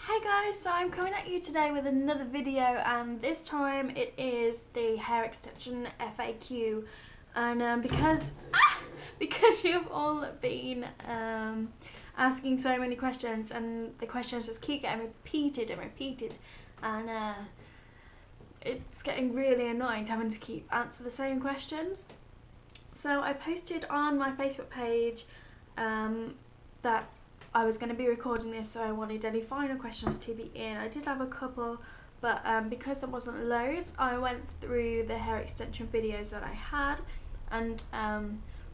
Hey guys, so I'm coming at you today with another video, and this time it is the hair extension FAQ. And because you've all been asking so many questions, and the questions just keep getting repeated and repeated, and it's getting really annoying having to keep answer the same questions. So I posted on my Facebook page that I was going to be recording this, so I wanted any final questions to be in. I did have a couple, but because there wasn't loads, I went through the hair extension videos that I had and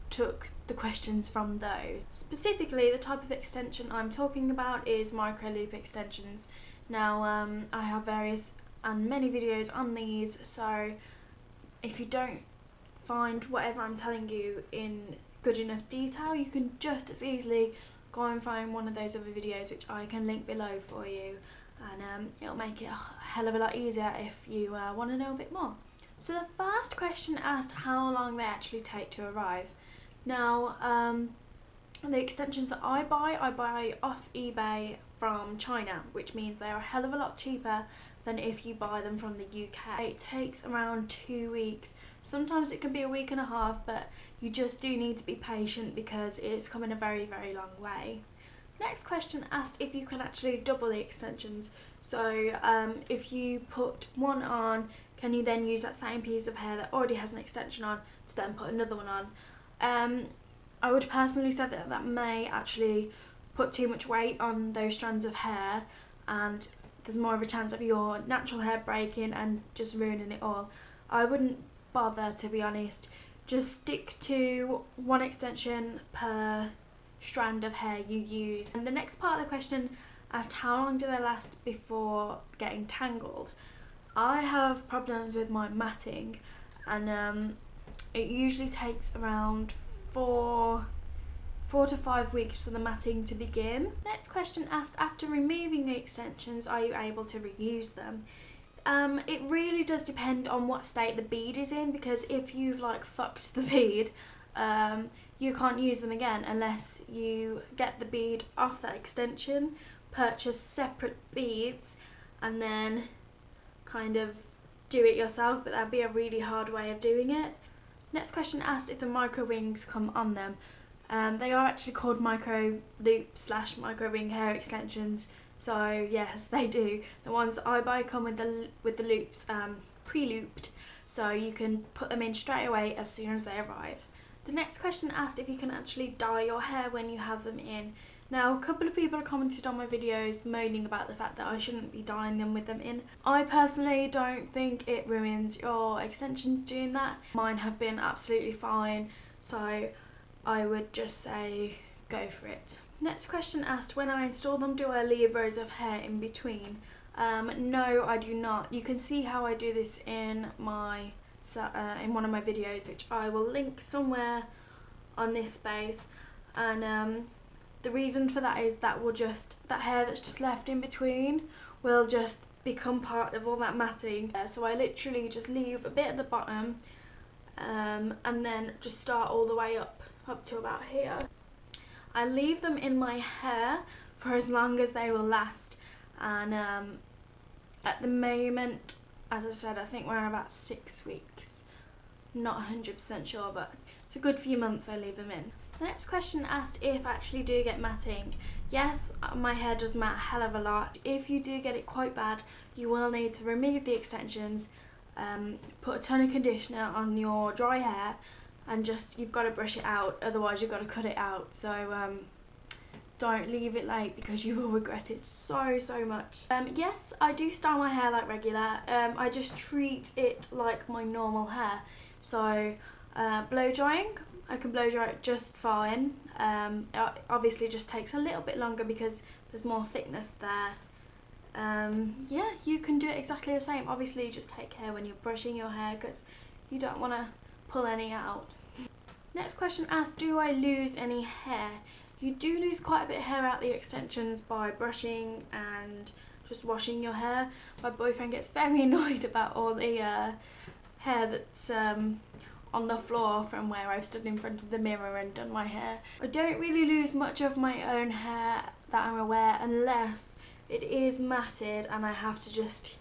took the questions from those. Specifically, the type of extension I'm talking about is micro loop extensions. Now, I have various and many videos on these, so if you don't find whatever I'm telling you in good enough detail, you can just as easily go and find one of those other videos, which I can link below for you, and it'll make it a hell of a lot easier if you want to know a bit more. So the first question asked how long they actually take to arrive. Now, the extensions that I buy off eBay from China, which means they are a hell of a lot cheaper than if you buy them from the UK. It takes around 2 weeks. Sometimes it can be a week and a half, but you just do need to be patient because it's come in a very, very long way. Next question asked if you can actually double the extensions. So if you put one on, can you then use that same piece of hair that already has an extension on to then put another one on? I would personally say that that may actually put too much weight on those strands of hair, and there's more of a chance of your natural hair breaking and just ruining it all. I wouldn't bother, to be honest. Just stick to one extension per strand of hair you use. And the next part of the question asked how long do they last before getting tangled. I have problems with my matting, and it usually takes around 4 to 5 weeks for the matting to begin. Next question asked, after removing the extensions, are you able to reuse them? It really does depend on what state the bead is in, because if you've like fucked the bead, you can't use them again unless you get the bead off that extension, purchase separate beads, and then kind of do it yourself, but that'd be a really hard way of doing it. Next question asked if the micro wings come on them. They are actually called micro loop / micro ring hair extensions, so yes, they do. The ones that I buy come with the loops pre-looped, so you can put them in straight away as soon as they arrive. The next question asked if you can actually dye your hair when you have them in. Now, a couple of people have commented on my videos moaning about the fact that I shouldn't be dyeing them with them in. I personally don't think it ruins your extensions doing that. Mine have been absolutely fine, so I would just say go for it. Next question asked, when I install them, do I leave rows of hair in between? No, I do not. You can see how I do this in my in one of my videos, which I will link somewhere on this space. And the reason for that is that that hair that's just left in between will just become part of all that matting. So I literally just leave a bit at the bottom, and then just start all the way up to about here. I leave them in my hair for as long as they will last, and at the moment, as I said, I think we're in about 6 weeks. Not 100% sure, but it's a good few months I leave them in. The next question asked if I actually do get matting. Yes, my hair does mat a hell of a lot. If you do get it quite bad, you will need to remove the extensions, put a ton of conditioner on your dry hair, and you've got to brush it out, otherwise you've got to cut it out. So don't leave it late, because you will regret it so much. Yes, I do style my hair like regular. I just treat it like my normal hair. So blow drying, I can blow dry it just fine. It obviously just takes a little bit longer because there's more thickness there. Yeah, you can do it exactly the same. Obviously just take care when you're brushing your hair, because you don't want to pull any out. Next question asked, do I lose any hair? You do lose quite a bit of hair out the extensions by brushing and just washing your hair. My boyfriend gets very annoyed about all the hair that's on the floor from where I've stood in front of the mirror and done my hair. I don't really lose much of my own hair that I'm aware, unless it is matted and I have to just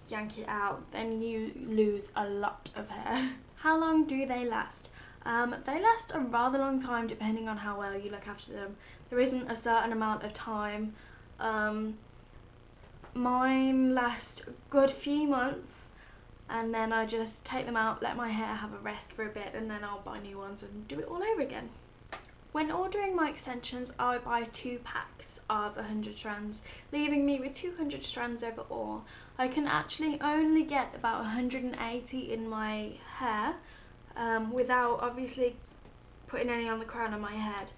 yank it out, then you lose a lot of hair. How long do they last? They last a rather long time depending on how well you look after them. There isn't a certain amount of time. Mine last a good few months, and then I just take them out, let my hair have a rest for a bit, and then I'll buy new ones and do it all over again. When ordering my extensions, I buy 2 packs of 100 strands, leaving me with 200 strands overall. I can actually only get about 180 in my hair, without obviously putting any on the crown of my head.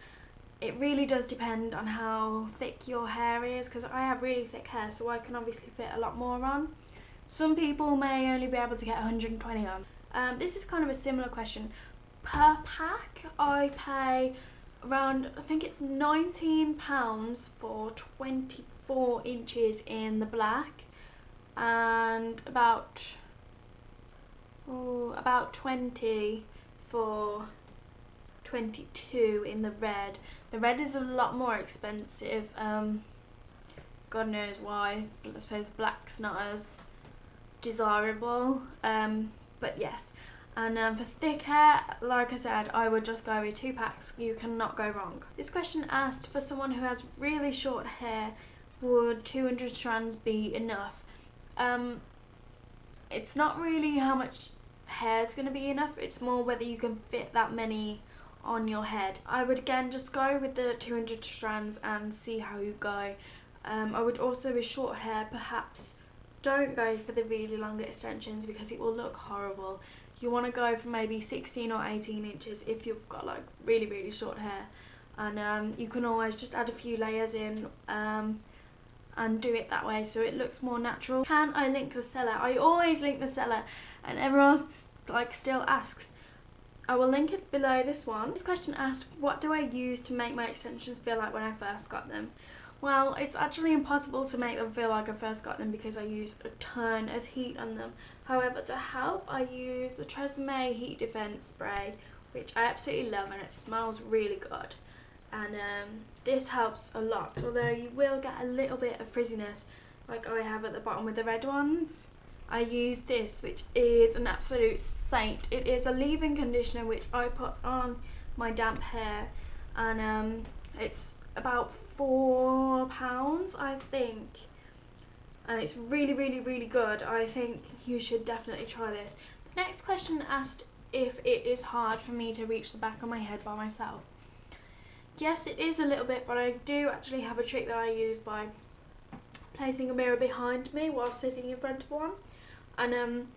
It really does depend on how thick your hair is, because I have really thick hair, so I can obviously fit a lot more on. Some people may only be able to get 120 on. This is kind of a similar question. Per pack, I pay around, I think it's £19 for 24 inches in the black, and about 20 for 22 in the red. The red is a lot more expensive. God knows why. I suppose black's not as desirable. But yes. And for thick hair, like I said, I would just go with 2 packs. You cannot go wrong. This question asked, for someone who has really short hair, would 200 strands be enough? It's not really how much hair is going to be enough, it's more whether you can fit that many on your head. I would again just go with the 200 strands and see how you go. I would also, with short hair, perhaps don't go for the really long extensions because it will look horrible. You want to go for maybe 16 or 18 inches if you've got like really short hair, and you can always just add a few layers in and do it that way so it looks more natural. Can I link the seller? I always link the seller, and everyone like still asks. I will link it below this one. This question asked, what do I use to make my extensions feel like when I first got them? Well, it's actually impossible to make them feel like I first got them because I use a ton of heat on them. However, to help, I use the Tresemme Heat Defense Spray, which I absolutely love, and it smells really good. And this helps a lot, although you will get a little bit of frizziness like I have at the bottom with the red ones. I use this, which is an absolute saint. It is a leave-in conditioner which I put on my damp hair, and it's about £4, I think, and it's really good. I think you should definitely try this. The next question asked if it is hard for me to reach the back of my head by myself. Yes, it is a little bit, but I do actually have a trick that I use by placing a mirror behind me while sitting in front of one. And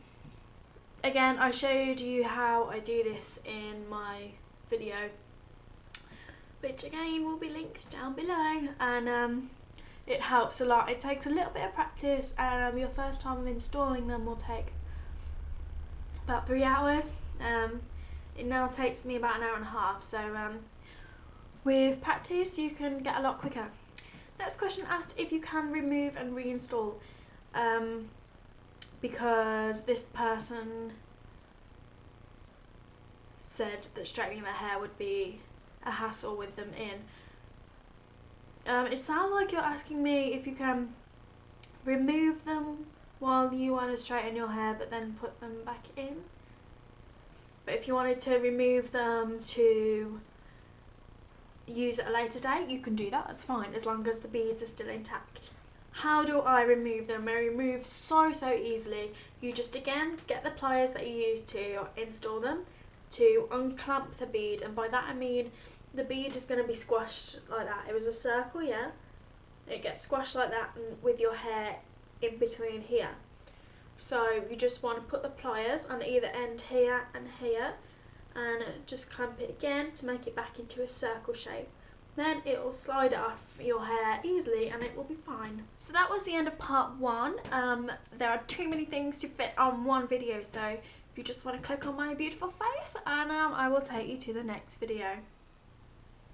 again, I showed you how I do this in my video, which again will be linked down below, and it helps a lot. It takes a little bit of practice, and your first time of installing them will take about 3 hours. It now takes me about an hour and a half, so with practice you can get a lot quicker. Next question asked if you can remove and reinstall, because this person said that straightening their hair would be a hassle with them in. It sounds like you're asking me if you can remove them while you want to straighten your hair but then put them back in. But if you wanted to remove them to use at a later date, you can do that, that's fine, as long as the beads are still intact. How do I remove them? They remove so easily. You just again get the pliers that you use to install them, to unclamp the bead, and by that I mean the bead is going to be squashed like that. It was a circle, yeah? It gets squashed like that and with your hair in between here. So you just want to put the pliers on either end here and here, and just clamp it again to make it back into a circle shape. Then it will slide off your hair easily and it will be fine. So that was the end of part 1. There are too many things to fit on one video, so if you just want to click on my beautiful face, and I will take you to the next video.